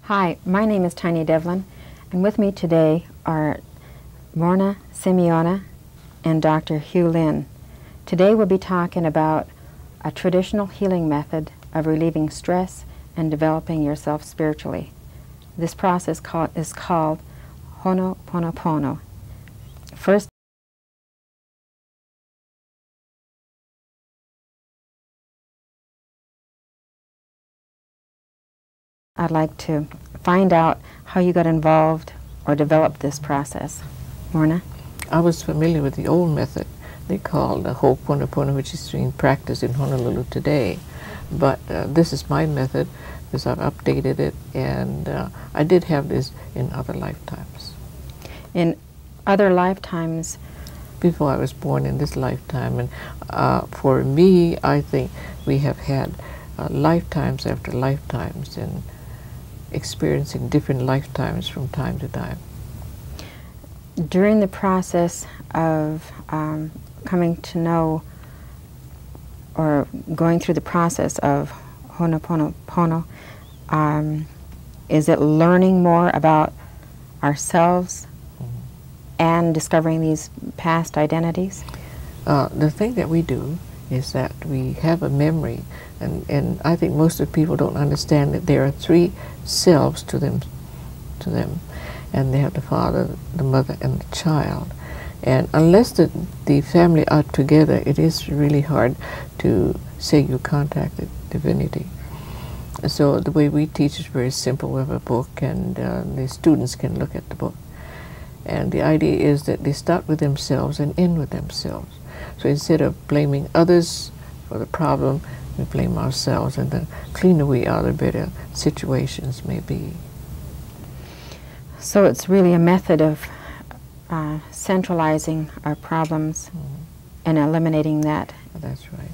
Hi, my name is Tanya Devlin, and with me today are Morrnah Simeona and Dr. Hew Len. Today we'll be talking about a traditional healing method of relieving stress and developing yourself spiritually. This process is called Hooponopono. First, I'd like to find out how you got involved or developed this process. Morrnah? I was familiar with the old method they called the Hooponopono, which is being practiced in Honolulu today. But this is my method because I've updated it, and I did have this in other lifetimes. In other lifetimes? Before I was born in this lifetime. And for me, I think we have had lifetimes after lifetimes and experiencing different lifetimes from time to time. During the process of coming to know or going through the process of Hooponopono, is it learning more about ourselves and discovering these past identities? The thing that we do is that we have a memory, and I think most of the people don't understand that there are three selves to them, and they have the father, the mother, and the child. And unless the family are together, it is really hard to say you contacted divinity. So the way we teach is very simple. We have a book, and the students can look at the book. And the idea is that they start with themselves and end with themselves. So instead of blaming others for the problem, we blame ourselves, and the cleaner we are, the better situations may be. So it's really a method of centralizing our problems and eliminating that. That's right.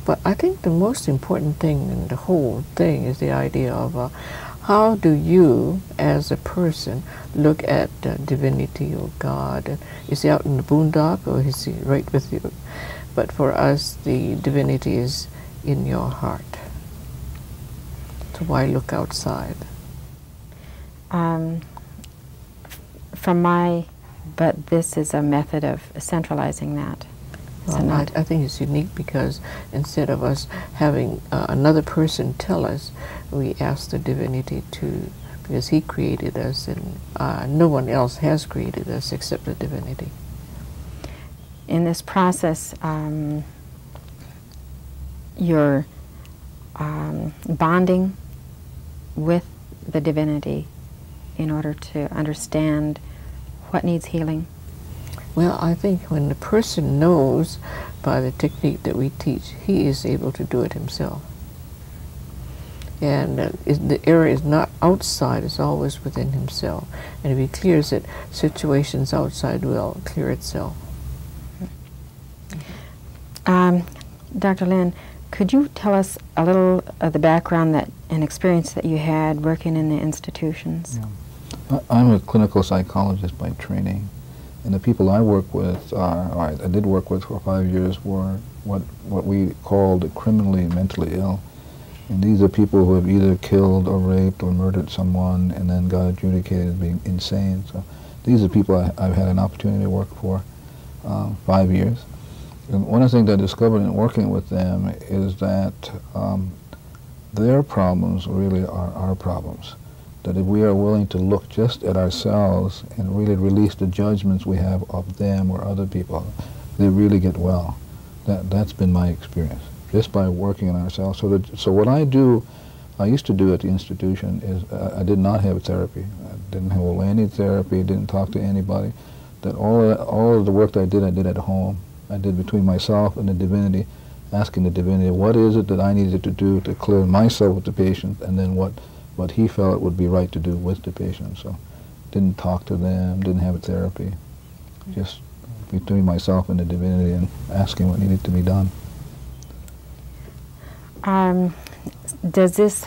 But I think the most important thing in the whole thing is the idea of how do you, as a person, look at divinity or God? Is he out in the boondock, or is he right with you? But for us, the divinity is in your heart. So why look outside? But this is a method of centralizing that. Well, I think it's unique because instead of us having another person tell us, we ask the divinity to, because he created us, and no one else has created us except the divinity. In this process, you're bonding with the divinity in order to understand what needs healing. Well, I think when the person knows by the technique that we teach, he is able to do it himself. And the error is not outside, it's always within himself. And if he clears it, situations outside will clear itself. Dr. Len, could you tell us a little of the background and experience that you had working in the institutions? Yeah. I'm a clinical psychologist by training. And the people I work with, I did work with for 5 years, were what we called criminally mentally ill. And these are people who have either killed or raped or murdered someone and then got adjudicated as being insane. So these are people I've had an opportunity to work for 5 years. And one of the things I discovered in working with them is that their problems really are our problems. That if we are willing to look just at ourselves and really release the judgments we have of them or other people, they really get well. That's been my experience, just by working on ourselves. So what I used to do at the institution is I did not have therapy. I didn't have any therapy, didn't talk to anybody. That all of the work that I did at home. I did between myself and the divinity, asking the divinity, what is it that I needed to do to clear myself with the patient, and then what he felt would be right to do with the patient. So didn't talk to them, didn't have a therapy, just between myself and the divinity and asking what needed to be done. Does this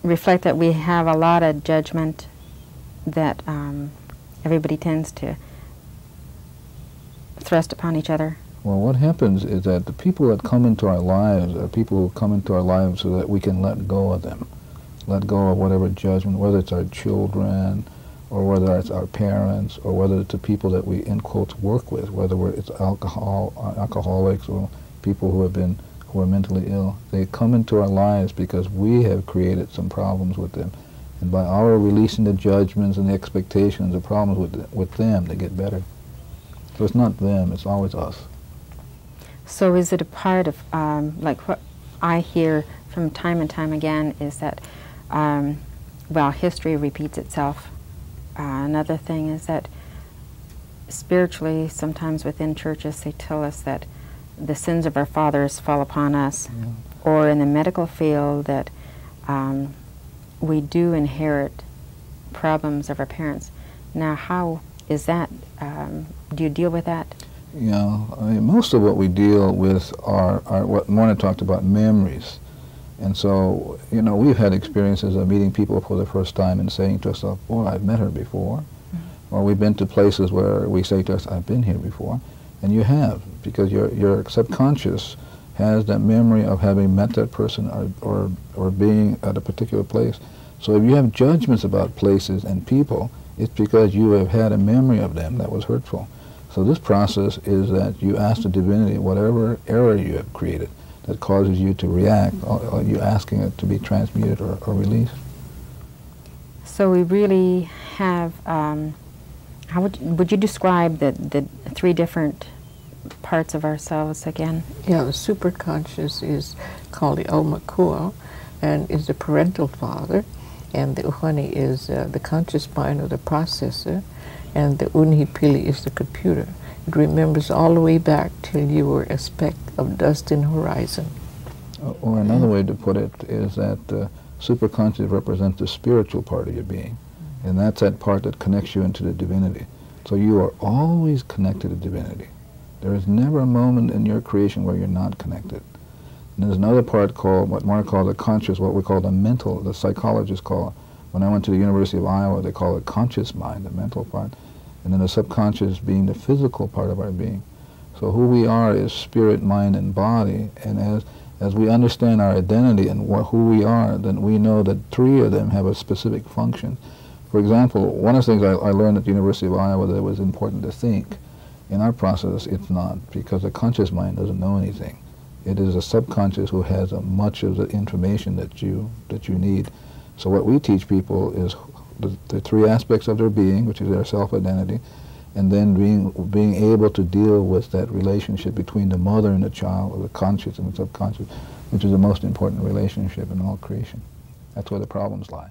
reflect that we have a lot of judgment that everybody tends to thrust upon each other? Well, what happens is that the people that come into our lives are people who come into our lives so that we can let go of them. let go of whatever judgment, whether it's our children, or whether it's our parents, or whether it's the people that we, in quotes, work with, whether it's alcoholics or people who are mentally ill. They come into our lives because we have created some problems with them. And by our releasing the judgments and the expectations, the problems with them, they get better. So it's not them, it's always us. So is it a part of, like what I hear from time and time again is that, well, history repeats itself. Another thing is that spiritually, sometimes within churches, they tell us that the sins of our fathers fall upon us. Yeah. Or in the medical field, that we do inherit problems of our parents. Now, how is that? Do you deal with that? Yeah, I mean, most of what we deal with are what Morrnah talked about, memories. And so, you know, we've had experiences of meeting people for the first time and saying to ourselves, boy, I've met her before. Mm-hmm. Or we've been to places where we say to us, I've been here before. And you have, because your subconscious has that memory of having met that person or being at a particular place. So if you have judgments about places and people, it's because you have had a memory of them that was hurtful. So this process is that you ask the divinity, whatever error you have created that causes you to react, are you asking it to be transmuted or released? So we really have, how would you describe the three different parts of ourselves again? Yeah, the superconscious is called the Omakua, and is the parental father, and the Uhani is the conscious mind or the processor, and the Unhipili is the computer. It remembers all the way back till you were a speck of dust in horizon. Or another way to put it is that superconscious represents the spiritual part of your being, and that's that part that connects you into the divinity. So you are always connected to divinity. There is never a moment in your creation where you're not connected. And there's another part called, what Morrnah calls the conscious, what we call the mental, the psychologists call it. When I went to the University of Iowa, they call it conscious mind, the mental part. And then the subconscious being the physical part of our being. So who we are is spirit, mind, and body. And as we understand our identity and who we are, then we know that three of them have a specific function. For example, one of the things I learned at the University of Iowa that it was important to think. In our process, it's not, because the conscious mind doesn't know anything. It is a subconscious who has much of the information that you need. So what we teach people is the three aspects of their being, which is their self-identity, and then being able to deal with that relationship between the mother and the child, or the conscious and the subconscious, which is the most important relationship in all creation. That's where the problems lie.